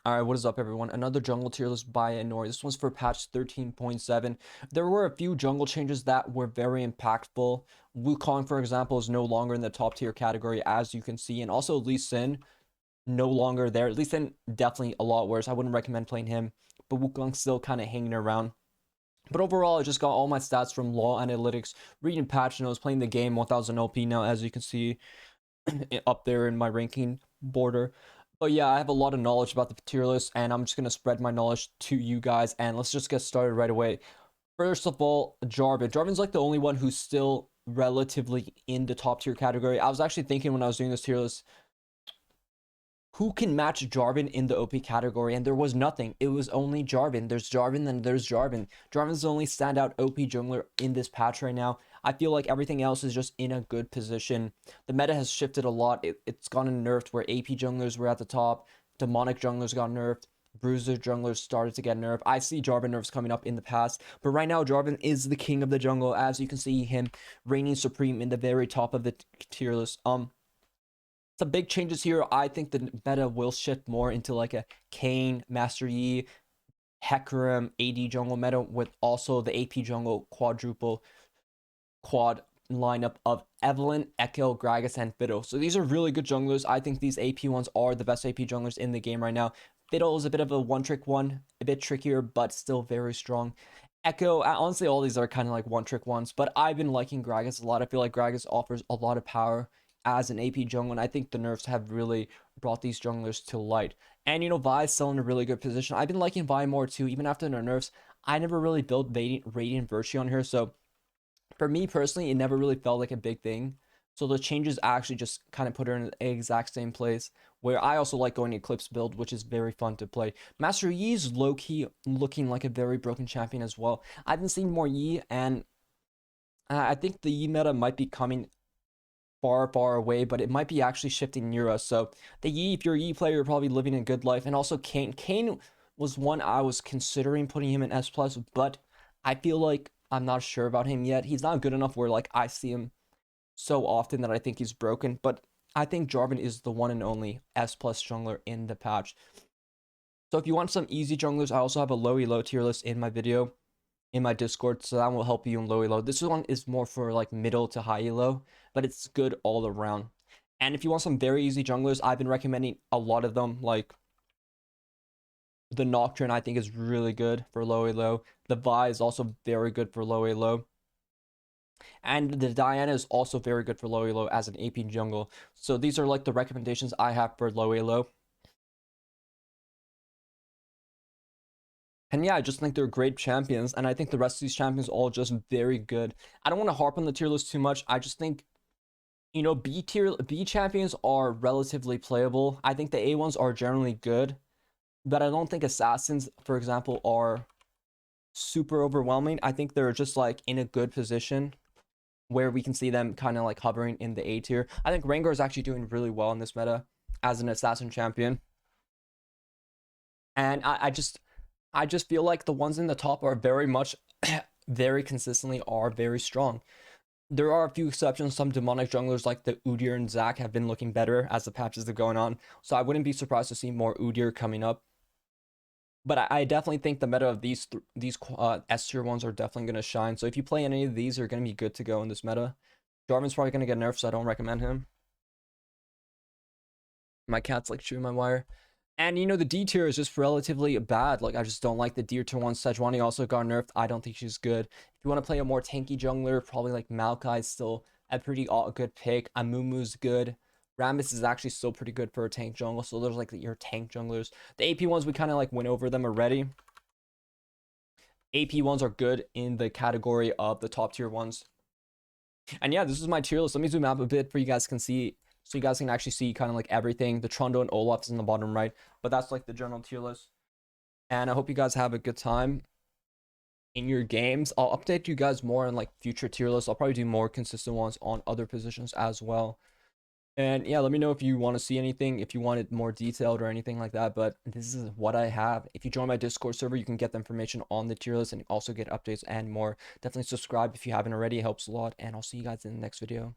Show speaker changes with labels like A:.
A: Alright, what is up everyone? Another jungle tier list by Inori. This one's for patch 13.7. There were a few jungle changes that were very impactful. Wukong, for example, is no longer in the top tier category, as you can see. And also Lee Sin, no longer there. Lee Sin, definitely a lot worse. I wouldn't recommend playing him. But Wukong's still kind of hanging around. But overall, I just got all my stats from Law Analytics, reading patch notes, playing the game 1000 LP now, as you can see up there in my ranking border. But yeah, I have a lot of knowledge about the tier list, and I'm just going to spread my knowledge to you guys, and let's just get started right away. First of all, Jarvan. Jarvan's like the only one who's still relatively in the top tier category. I was actually thinking when I was doing this tier list, who can match Jarvan in the OP category? And there was nothing. It was only Jarvan. There's Jarvan, then there's Jarvan. Jarvan's the only standout OP jungler in this patch right now. I feel like everything else is just in a good position. The meta has shifted a lot. It's gotten nerfed where AP junglers were at the top. Demonic junglers got nerfed. Bruiser junglers started to get nerfed. I see Jarvan nerfs coming up in the past. But right now, Jarvan is the king of the jungle. As you can see him reigning supreme in the very top of the tier list. Some big changes here. I think the meta will shift more into like a Kayn, Master Yi, Hecarim, AD jungle meta with also the AP jungle quad lineup of Evelynn, Echo, Gragas, and Fiddle. So these are really good junglers. I think these AP ones are the best AP junglers in the game right now. Fiddle is a bit of a one-trick one, a bit trickier, but still very strong. Echo, honestly, all these are kind of like one-trick ones, but I've been liking Gragas a lot. I feel like Gragas offers a lot of power as an AP jungle, and I think the nerfs have really brought these junglers to light. And you know, Vi's still in a really good position. I've been liking Vi more too, even after the nerfs. I never really built Radiant Virtue on her, so for me personally, it never really felt like a big thing. So the changes actually just kind of put her in the exact same place, where I also like going Eclipse build, which is very fun to play. Master Yi's low-key looking like a very broken champion as well. I've been seeing more Yi, and I think the Yi meta might be coming far away, but it might be actually shifting near us. So the Yi, if you're a Yi player, you're probably living a good life. And also Kayn was one I was considering putting him in S+, but I feel like I'm not sure about him yet. He's not good enough where like I see him so often that I think he's broken, but I think Jarvan is the one and only S+ jungler in the patch. So if you want some easy junglers, I also have a low elo tier list in my video in my Discord, so that will help you in low elo. This one is more for like middle to high elo, but it's good all around. And if you want some very easy junglers, I've been recommending a lot of them, like the Nocturne I think is really good for low elo. The Vi is also very good for low elo. And the Diana is also very good for low elo as an AP jungle. So these are like the recommendations I have for low elo. And yeah, I just think they're great champions, and I think the rest of these champions are all just very good. I don't want to harp on the tier list too much. I just think, you know, B champions are relatively playable. I think the A ones are generally good, but I don't think assassins, for example, are super overwhelming. I think they're just like in a good position where we can see them kind of like hovering in the A tier. I think Rengar is actually doing really well in this meta as an assassin champion. And I just feel like the ones in the top are very much, very consistently are very strong. There are a few exceptions. Some demonic junglers like the Udyr and Zac have been looking better as the patches are going on. So I wouldn't be surprised to see more Udyr coming up. But I definitely think the meta of these S tier ones are definitely going to shine. So if you play any of these, you're going to be good to go in this meta. Jarvan's probably going to get nerfed, so I don't recommend him. My cat's like chewing my wire. And you know, the D tier is just relatively bad. Like, I just don't like the D tier one. Sejuani also got nerfed. I don't think she's good. If you want to play a more tanky jungler, probably like Maokai is still a pretty good pick. Amumu's good. Rammus is actually still pretty good for a tank jungle. So there's like your tank junglers. The AP ones, we kind of like went over them already. AP ones are good in the category of the top tier ones. And yeah, this is my tier list. Let me zoom out a bit for you guys can see. So you guys can actually see kind of like everything. The Trundle and Olaf is in the bottom right, but that's like the general tier list. And I hope you guys have a good time in your games. I'll update you guys more on like future tier lists. I'll probably do more consistent ones on other positions as well. And yeah, let me know if you want to see anything, if you want it more detailed or anything like that. But this is what I have. If you join my Discord server, you can get the information on the tier list and also get updates and more. Definitely subscribe if you haven't already. It helps a lot. And I'll see you guys in the next video.